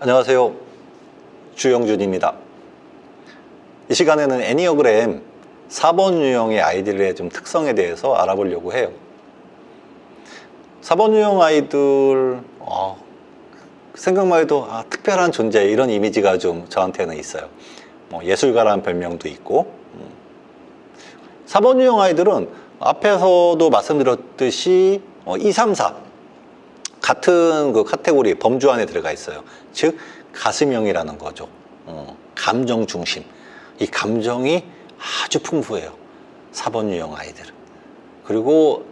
안녕하세요. 주영준입니다. 이 시간에는 애니어그램 4번 유형의 아이들의 좀 특성에 대해서 알아보려고 해요. 4번 유형 아이들 생각만 해도 특별한 존재, 이런 이미지가 좀 저한테는 있어요. 예술가라는 별명도 있고. 4번 유형 아이들은 앞에서도 말씀드렸듯이 2, 3, 4 같은 그 카테고리 범주 안에 들어가 있어요. 즉 가슴형이라는 거죠. 감정 중심. 이 감정이 아주 풍부해요. 4번 유형 아이들은. 그리고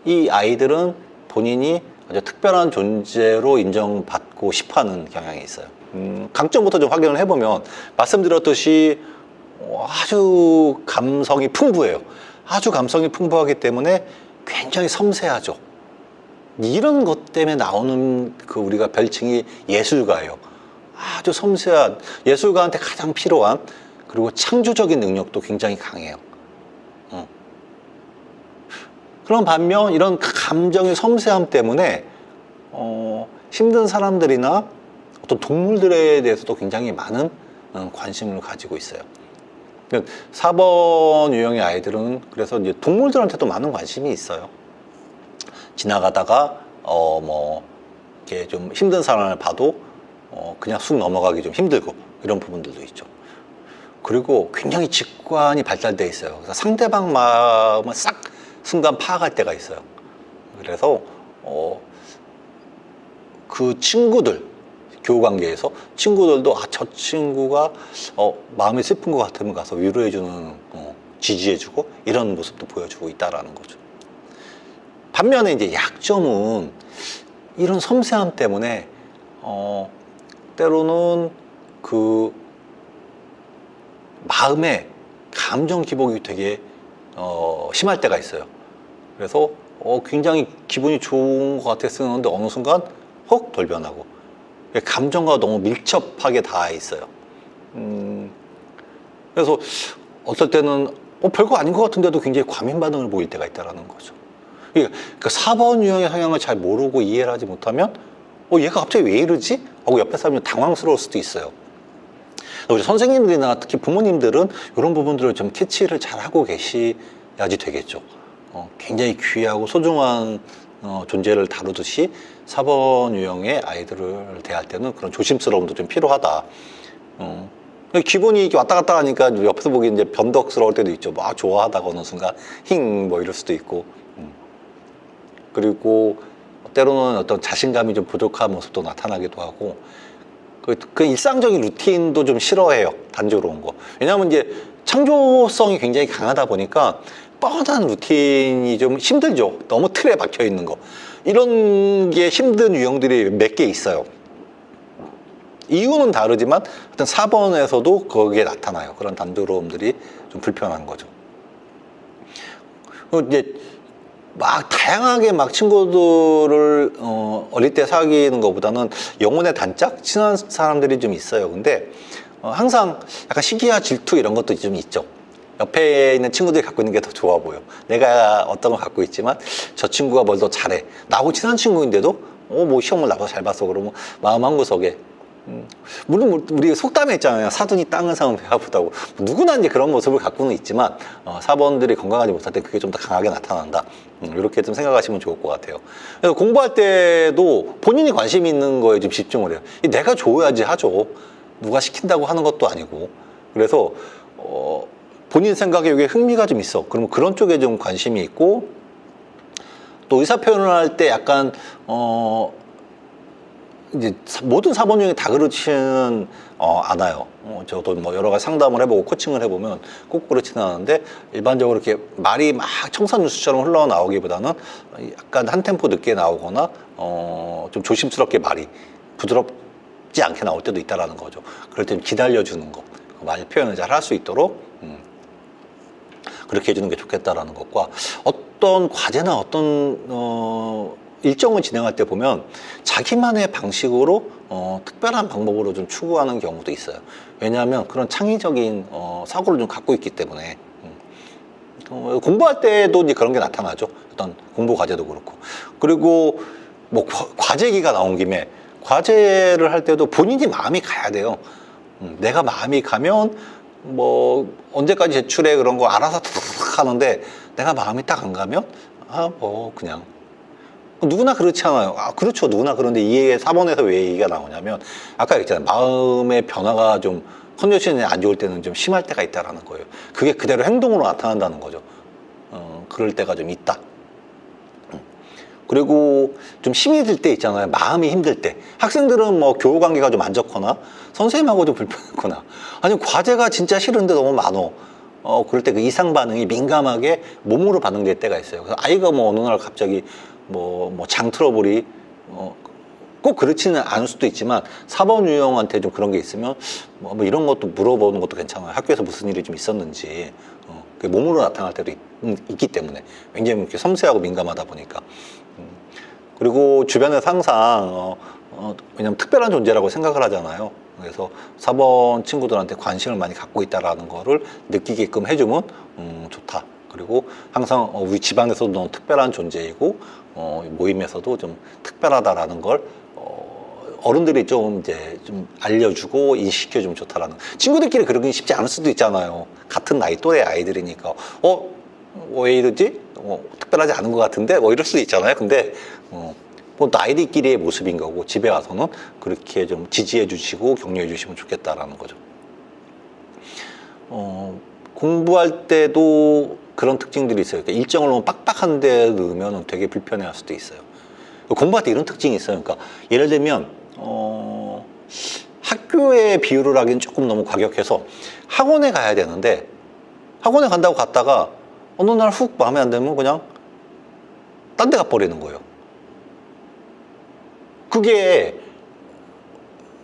이 아이들은 본인이 아주 특별한 존재로 인정받고 싶어하는 경향이 있어요. 강점부터 좀 확인을 해보면 말씀드렸듯이 아주 감성이 풍부해요. 아주 감성이 풍부하기 때문에 굉장히 섬세하죠. 이런 것 때문에 나오는 그 우리가 별칭이 예술가예요. 아주 섬세한, 예술가한테 가장 필요한, 그리고 창조적인 능력도 굉장히 강해요. 그런 반면 이런 감정의 섬세함 때문에 힘든 사람들이나 어떤 동물들에 대해서도 굉장히 많은 관심을 가지고 있어요. 4번 유형의 아이들은 그래서 이제 동물들한테도 많은 관심이 있어요. 지나가다가 이렇게 좀 힘든 사람을 봐도 그냥 쑥 넘어가기 좀 힘들고 이런 부분들도 있죠. 그리고 굉장히 직관이 발달되어 있어요. 그래서 상대방 마음을 싹 순간 파악할 때가 있어요. 그래서 그 친구들, 교우관계에서 친구들도 저 친구가 마음이 슬픈 것 같으면 가서 위로해주는, 지지해주고 이런 모습도 보여주고 있다라는 거죠. 반면에 이제 약점은 이런 섬세함 때문에 때로는 그 마음에 감정 기복이 되게 심할 때가 있어요. 그래서 굉장히 기분이 좋은 것 같아 쓰는데 어느 순간 헉 돌변하고, 감정과 너무 밀접하게 닿아 있어요. 그래서 어떨 때는 별거 아닌 것 같은데도 굉장히 과민 반응을 보일 때가 있다는 거죠. 그러니까 4번 유형의 성향을 잘 모르고 이해를 하지 못하면 얘가 갑자기 왜 이러지? 하고 옆에 사람이 당황스러울 수도 있어요. 우리 선생님들이나 특히 부모님들은 이런 부분들을 좀 캐치를 잘 하고 계셔야지 되겠죠. 굉장히 귀하고 소중한 존재를 다루듯이 4번 유형의 아이들을 대할 때는 그런 조심스러움도 좀 필요하다. 기분이 이렇게 왔다 갔다 하니까 옆에서 보기 이제 변덕스러울 때도 있죠. 막 좋아하다가 어느 순간 이럴 수도 있고. 그리고 때로는 어떤 자신감이 좀 부족한 모습도 나타나기도 하고, 그 일상적인 루틴도 좀 싫어해요. 단조로운 거. 왜냐하면 이제 창조성이 굉장히 강하다 보니까 뻔한 루틴이 좀 힘들죠. 너무 틀에 박혀 있는 거. 이런 게 힘든 유형들이 몇 개 있어요. 이유는 다르지만 어떤 4번에서도 거기에 나타나요. 그런 단조로움들이 좀 불편한 거죠. 이제 다양하게 친구들을 어릴 때 사귀는 것보다는 영혼의 단짝? 친한 사람들이 좀 있어요. 근데 항상 약간 시기와 질투 이런 것도 좀 있죠. 옆에 있는 친구들이 갖고 있는 게 더 좋아 보여. 내가 어떤 걸 갖고 있지만 저 친구가 뭘 더 잘해. 나하고 친한 친구인데도 시험을 나보다 잘 봤어. 그러면 마음 한구석에 물론 우리 속담에 있잖아요. 사돈이 땅을 사면 배 아프다고. 누구나 이제 그런 모습을 갖고는 있지만 4번들이 건강하지 못할 때 그게 좀 더 강하게 나타난다. 이렇게 좀 생각하시면 좋을 것 같아요. 그래서 공부할 때도 본인이 관심 있는 거에 좀 집중을 해요. 내가 좋아야지 하죠. 누가 시킨다고 하는 것도 아니고. 그래서 본인 생각에 여기에 흥미가 좀 있어. 그러면 그런 쪽에 좀 관심이 있고, 또 의사 표현을 할 때 약간 이제 모든 4번 유형이 다 그렇지는 않아요. 저도 여러 가지 상담을 해보고 코칭을 해보면 꼭 그렇지는 않은데, 일반적으로 이렇게 말이 막 청산유수처럼 흘러나오기보다는 약간 한 템포 늦게 나오거나 좀 조심스럽게 말이 부드럽지 않게 나올 때도 있다라는 거죠. 그럴 때는 기다려주는 거, 말 표현을 잘 할 수 있도록 그렇게 해주는 게 좋겠다라는 것과, 어떤 과제나 어떤 일정을 진행할 때 보면 자기만의 방식으로 특별한 방법으로 좀 추구하는 경우도 있어요. 왜냐하면 그런 창의적인 사고를 좀 갖고 있기 때문에. 공부할 때도 이제 그런 게 나타나죠. 어떤 공부 과제도 그렇고. 그리고 과제기가 나온 김에 과제를 할 때도 본인이 마음이 가야 돼요. 내가 마음이 가면 뭐 언제까지 제출해 그런 거 알아서 탁 하는데 내가 마음이 딱 안 가면 뭐 그냥 누구나 그렇지 않아요. 그렇죠. 누구나 그런데 이게 4번에서 왜 얘기가 나오냐면 아까 얘기했잖아요. 마음의 변화가 좀 컨디션이 안 좋을 때는 좀 심할 때가 있다라는 거예요. 그게 그대로 행동으로 나타난다는 거죠. 그럴 때가 좀 있다. 그리고 좀 힘이 들 때 있잖아요. 마음이 힘들 때. 학생들은 뭐 교우 관계가 좀 안 좋거나 선생님하고 좀 불편했거나 아니면 과제가 진짜 싫은데 너무 많어. 그럴 때 그 이상 반응이 민감하게 몸으로 반응될 때가 있어요. 그래서 아이가 뭐 어느 날 갑자기 뭐 장 트러블이 꼭 그렇지는 않을 수도 있지만 4번 유형한테 좀 그런 게 있으면 뭐 이런 것도 물어보는 것도 괜찮아요. 학교에서 무슨 일이 좀 있었는지. 그게 몸으로 나타날 때도 있기 때문에 굉장히 이렇게 섬세하고 민감하다 보니까. 그리고 주변에서 항상 왜냐면 특별한 존재라고 생각을 하잖아요. 그래서 4번 친구들한테 관심을 많이 갖고 있다라는 거를 느끼게끔 해주면 좋다. 그리고 항상 우리 집안에서도 너무 특별한 존재이고 모임에서도 좀 특별하다라는 걸 어른들이 좀 이제 좀 알려주고 인식시켜주면 좋다라는. 친구들끼리 그러기 쉽지 않을 수도 있잖아요. 같은 나이 또래 아이들이니까 왜 이러지? 특별하지 않은 것 같은데 뭐 이럴 수도 있잖아요. 근데 뭐 아이들끼리의 모습인 거고 집에 와서는 그렇게 좀 지지해 주시고 격려해 주시면 좋겠다라는 거죠. 공부할 때도 그런 특징들이 있어요. 그러니까 일정을 너무 빡빡한 데 넣으면 되게 불편해할 수도 있어요. 공부할 때 이런 특징이 있어요. 그러니까 예를 들면 학교에 비유를 하기는 조금 너무 과격해서 학원에 가야 되는데 학원에 간다고 갔다가 어느 날 훅 마음에 안 들면 그냥 딴 데 가버리는 거예요. 그게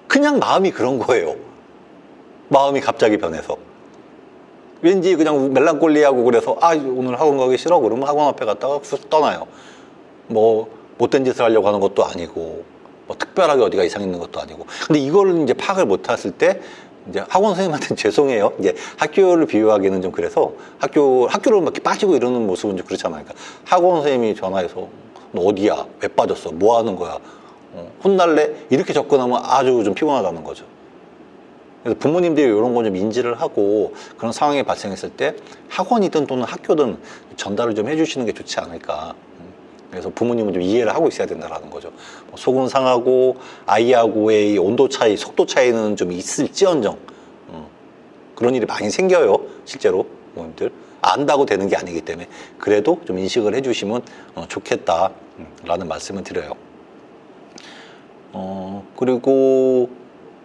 그냥 마음이 그런 거예요. 마음이 갑자기 변해서 왠지 그냥 멜랑콜리하고 그래서 오늘 학원 가기 싫어 그러면 학원 앞에 갔다가 훅 떠나요. 뭐 못된 짓을 하려고 하는 것도 아니고 뭐 특별하게 어디가 이상 있는 것도 아니고. 근데 이거를 이제 파악을 못 했을 때 이제 학원 선생님한테는 죄송해요. 이제 학교를 비유하기는 좀 그래서 학교를 막 이렇게 빠지고 이러는 모습은 좀 그렇잖아요. 그러니까 학원 선생님이 전화해서 너 어디야? 왜 빠졌어? 뭐 하는 거야? 혼날래? 이렇게 접근하면 아주 좀 피곤하다는 거죠. 그래서 부모님들이 이런 거 좀 인지를 하고 그런 상황이 발생했을 때 학원이든 또는 학교든 전달을 좀 해주시는 게 좋지 않을까. 그래서 부모님은 좀 이해를 하고 있어야 된다는 거죠. 속은 상하고 아이하고의 온도 차이, 속도 차이는 좀 있을지언정 그런 일이 많이 생겨요. 실제로 부모님들 안다고 되는 게 아니기 때문에 그래도 좀 인식을 해주시면 좋겠다라는 말씀을 드려요. 그리고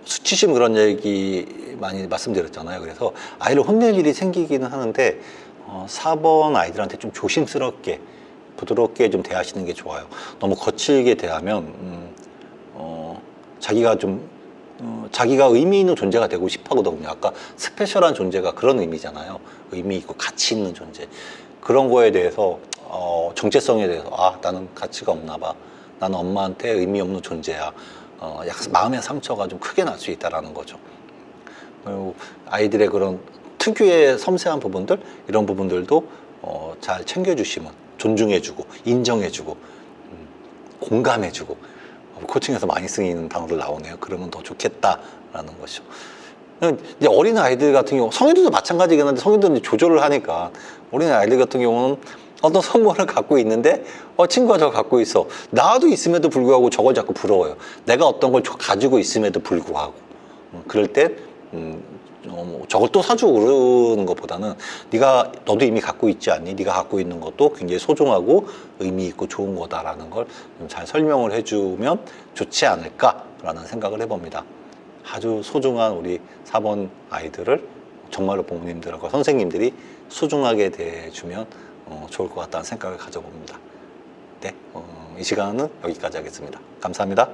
수치심 그런 얘기 많이 말씀드렸잖아요. 그래서 아이를 혼낼 일이 생기기는 하는데 4번 아이들한테 좀 조심스럽게 부드럽게 좀 대하시는 게 좋아요. 너무 거칠게 대하면 자기가 의미 있는 존재가 되고 싶어 하거든요. 아까 스페셜한 존재가 그런 의미잖아요. 의미 있고 가치 있는 존재. 그런 거에 대해서 정체성에 대해서 나는 가치가 없나 봐. 나는 엄마한테 의미 없는 존재야. 약간 마음의 상처가 좀 크게 날 수 있다라는 거죠. 그리고 아이들의 그런 특유의 섬세한 부분들, 이런 부분들도 잘 챙겨주시면 존중해주고 인정해주고 공감해주고 코칭에서 많이 쓰이는 단어들 나오네요. 그러면 더 좋겠다라는 것이죠. 이제 어린 아이들 같은 경우 성인들도 마찬가지긴 한데 성인들은 조절을 하니까 어린 아이들 같은 경우는 어떤 선물을 갖고 있는데 친구가 저거 갖고 있어. 나도 있음에도 불구하고 저걸 자꾸 부러워요. 내가 어떤 걸 가지고 있음에도 불구하고 그럴 때 저걸 또 사주고 그러는 것보다는 너도 이미 갖고 있지 않니? 네가 갖고 있는 것도 굉장히 소중하고 의미 있고 좋은 거다라는 걸 잘 설명을 해주면 좋지 않을까라는 생각을 해봅니다. 아주 소중한 우리 4번 아이들을 정말로 부모님들하고 선생님들이 소중하게 대해주면 좋을 것 같다는 생각을 가져봅니다. 네, 이 시간은 여기까지 하겠습니다. 감사합니다.